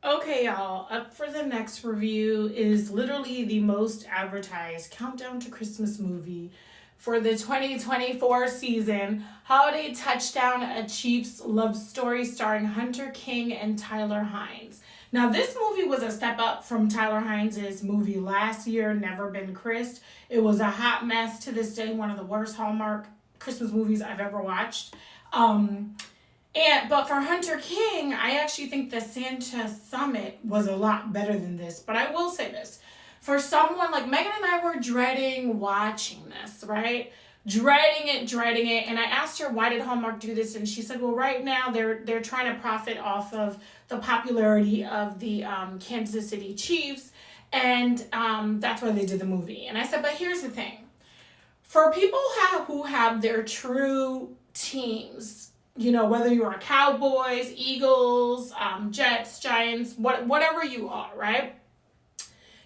Okay, y'all, up for the next review is literally the most advertised countdown to Christmas movie for the 2024 season. Holiday Touchdown, a Chiefs love story starring Hunter King and Tyler Hines. Now, this movie was a step up from Tyler Hines' movie last year, Never Been Christ. It was a hot mess to this day, one of the worst Hallmark Christmas movies I've ever watched. Um, but for Hunter King, I actually think the Santa Summit was a lot better than this. But I will say this. For someone like Megan and I were dreading watching this, right? Dreading it. And I asked her why did Hallmark do this, and she said, "Well, right now they're trying to profit off of the popularity of the Kansas City Chiefs, and that's why they did the movie." And I said, "But here's the thing: for people who have their true teams, whether you're a Cowboys, Eagles, Jets, Giants, whatever you are, right?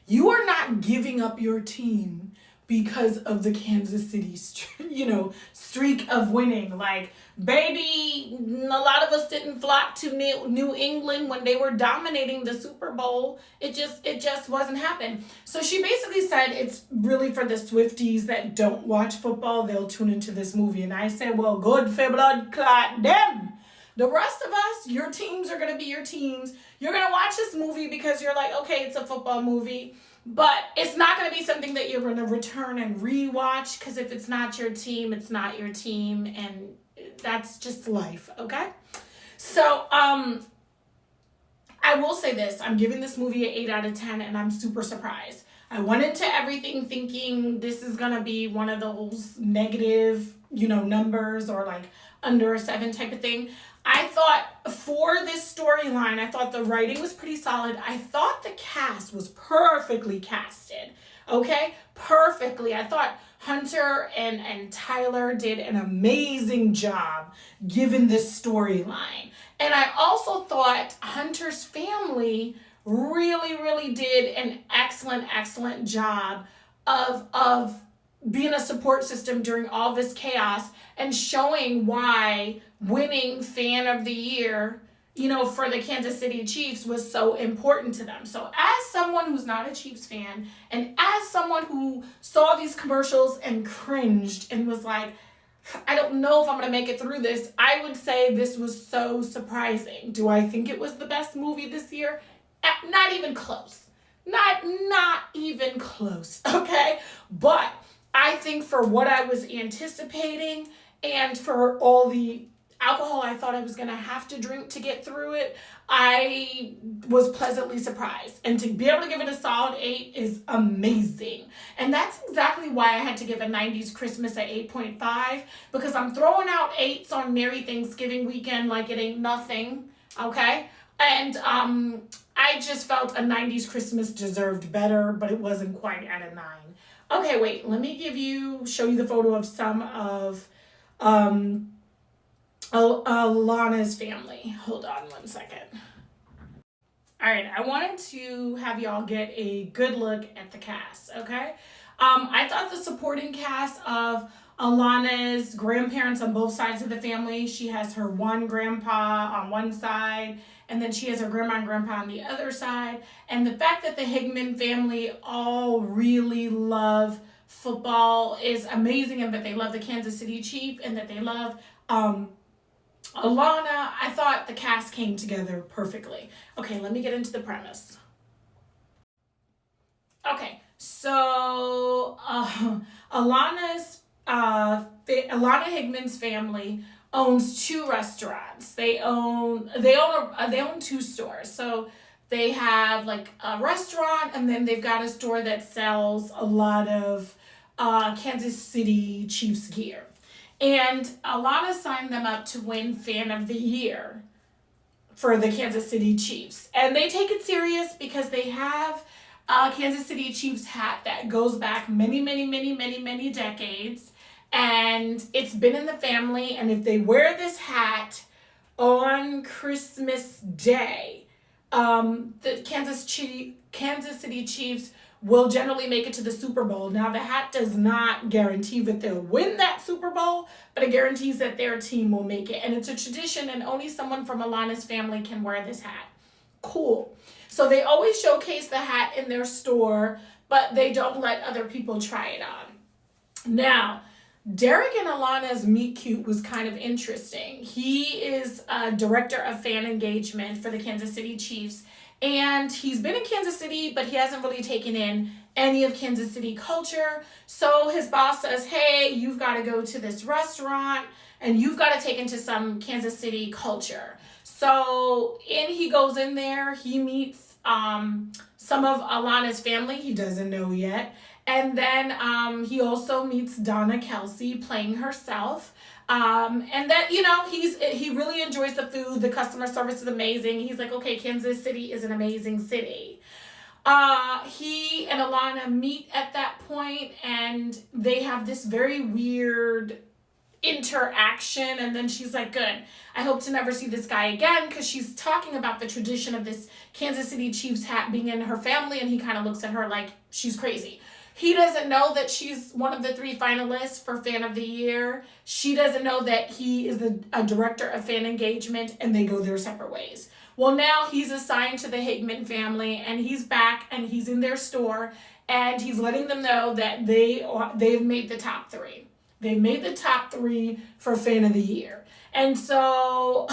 You are not giving up your team because of the Kansas City, streak of winning. Like, baby, a lot of us didn't flock to New England when they were dominating the Super Bowl. It just wasn't happening. So she basically said it's really for the Swifties that don't watch football. They'll tune into this movie, and I said, well, good for blood clot them. The rest of us, your teams are going to be your teams. You're going to watch this movie because you're like, okay, it's a football movie. But it's not going to be something that you're going to return and rewatch, because if it's not your team, it's not your team. And that's just life, okay? So, I will say this. I'm giving this movie an 8 out of 10, and I'm super surprised. I went into everything thinking this is going to be one of those negative, numbers, or like under a 7 type of thing. I thought for this storyline, I thought the writing was pretty solid. I thought the cast was perfectly casted. Okay? Perfectly. I thought Hunter and Tyler did an amazing job given this storyline. And I also thought Hunter's family really, really did an excellent job of being a support system during all this chaos, and showing why winning fan of the year, for the Kansas City Chiefs was so important to them. So as someone who's not a Chiefs fan, and as someone who saw these commercials and cringed and was like, I don't know if I'm going to make it through this, I would say this was so surprising. Do I think it was the best movie this year? Not even close. Not even close, okay? But I think for what I was anticipating, and for all the alcohol I thought I was going to have to drink to get through it, I was pleasantly surprised. And to be able to give it a solid 8 is amazing. And that's exactly why I had to give a 90s Christmas at 8.5, because I'm throwing out 8s on Merry Thanksgiving weekend like it ain't nothing, okay? And I just felt a 90s Christmas deserved better, but it wasn't quite at a 9. Okay, wait, let me show you the photo of some of Alana's family. Hold on one second. All right, I wanted to have y'all get a good look at the cast, okay? I thought the supporting cast of Alana's grandparents on both sides of the family. She has her one grandpa on one side, and then she has her grandma and grandpa on the other side. And the fact that the Higman family all really love football is amazing, and that they love the Kansas City Chief, and that they love Alana. I thought the cast came together perfectly. Okay, let me get into the premise. Okay, so Alana Higman's family owns 2 restaurants. They own 2 stores. So they have like a restaurant, and then they've got a store that sells a lot of Kansas City Chiefs gear. And Alana signed them up to win Fan of the Year for the Kansas City Chiefs. And they take it serious because they have a Kansas City Chiefs hat that goes back many decades. And it's been in the family. And if they wear this hat on Christmas Day, the Kansas City Chiefs will generally make it to the Super Bowl. Now, the hat does not guarantee that they'll win that Super Bowl, but it guarantees that their team will make it. And it's a tradition, and only someone from Alana's family can wear this hat. cool. So they always showcase the hat in their store, but they don't let other people try it on. Now, Derek and Alana's meet cute was kind of interesting. He is a director of fan engagement for the Kansas City Chiefs, and he's been in Kansas City, but he hasn't really taken in any of Kansas City culture. So his boss says, hey, you've got to go to this restaurant and you've got to take into some Kansas City culture. So he goes in there, he meets some of Alana's family he doesn't know yet. And then he also meets Donna Kelsey playing herself. And then, he really enjoys the food. The customer service is amazing. He's like, okay, Kansas City is an amazing city. He and Alana meet at that point and they have this very weird interaction, and then she's like, good, I hope to never see this guy again, because she's talking about the tradition of this Kansas City Chiefs hat being in her family, and he kind of looks at her like she's crazy. He doesn't know that she's one of the 3 finalists for Fan of the Year. She doesn't know that he is a director of fan engagement, and they go their separate ways. Well, now he's assigned to the Higman family, and he's back, and he's in their store, and he's letting them know that they've made the top 3. They made the top 3 for Fan of the Year. And so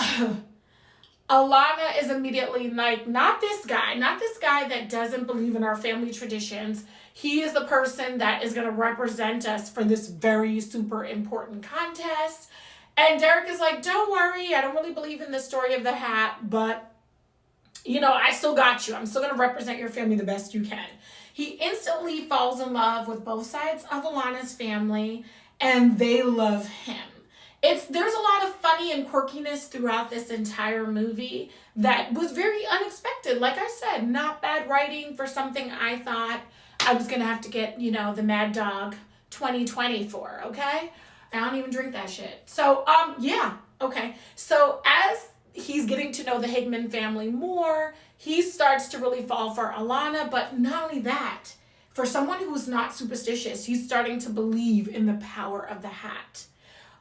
Alana is immediately like, not this guy that doesn't believe in our family traditions. He is the person that is going to represent us for this very super important contest. And Derek is like, don't worry, I don't really believe in the story of the hat, but I still got you. I'm still going to represent your family the best you can. He instantly falls in love with both sides of Alana's family, and they love him. There's a lot of funny and quirkiness throughout this entire movie that was very unexpected. Like I said, not bad writing for something I thought I was going to have to get, the Mad Dog 2020 for, okay? I don't even drink that shit. So, yeah, okay. So as he's getting to know the Higman family more, he starts to really fall for Alana, but not only that, for someone who's not superstitious, he's starting to believe in the power of the hat.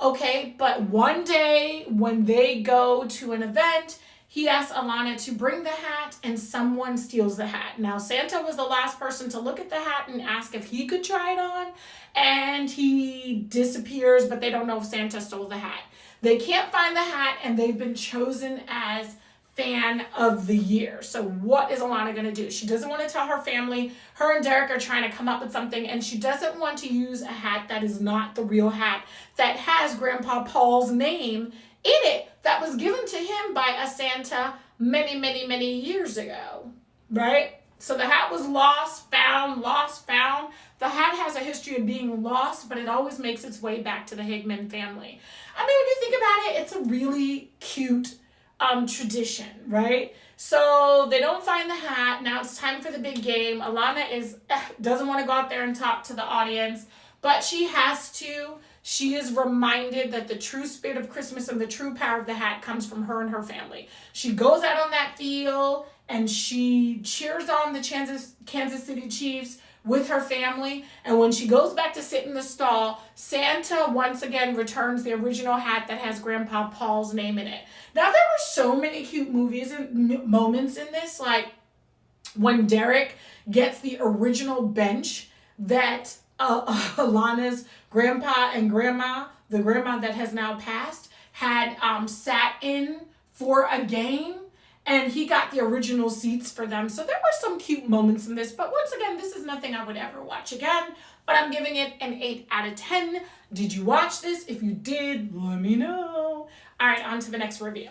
Okay, but one day when they go to an event, he asks Alana to bring the hat and someone steals the hat. Now, Santa was the last person to look at the hat and ask if he could try it on, and he disappears, but they don't know if Santa stole the hat. They can't find the hat, and they've been chosen as Fan of the Year. So what is Alana going to do? She doesn't want to tell her family. Her and Derek are trying to come up with something, and she doesn't want to use a hat that is not the real hat, that has Grandpa Paul's name in it, that was given to him by a Santa many, many, many years ago, right? So the hat was lost, found. The hat has a history of being lost, but it always makes its way back to the Higman family. I mean, when you think about it, it's a really cute tradition, right? So they don't find the hat. Now it's time for the big game. Alana doesn't want to go out there and talk to the audience, but she has to. She is reminded that the true spirit of Christmas and the true power of the hat comes from her and her family. She goes out on that field and she cheers on the Kansas City Chiefs with her family. And when she goes back to sit in the stall, Santa once again returns the original hat that has Grandpa Paul's name in it. Now, there were so many cute movies and moments in this, like when Derek gets the original bench that Alana's grandpa and grandma, the grandma that has now passed, had sat in for a game, and he got the original seats for them. So there were some cute moments in this, but once again, this is nothing I would ever watch again, but I'm giving it an 8 out of 10. Did you watch this? If you did, let me know. All right, on to the next review.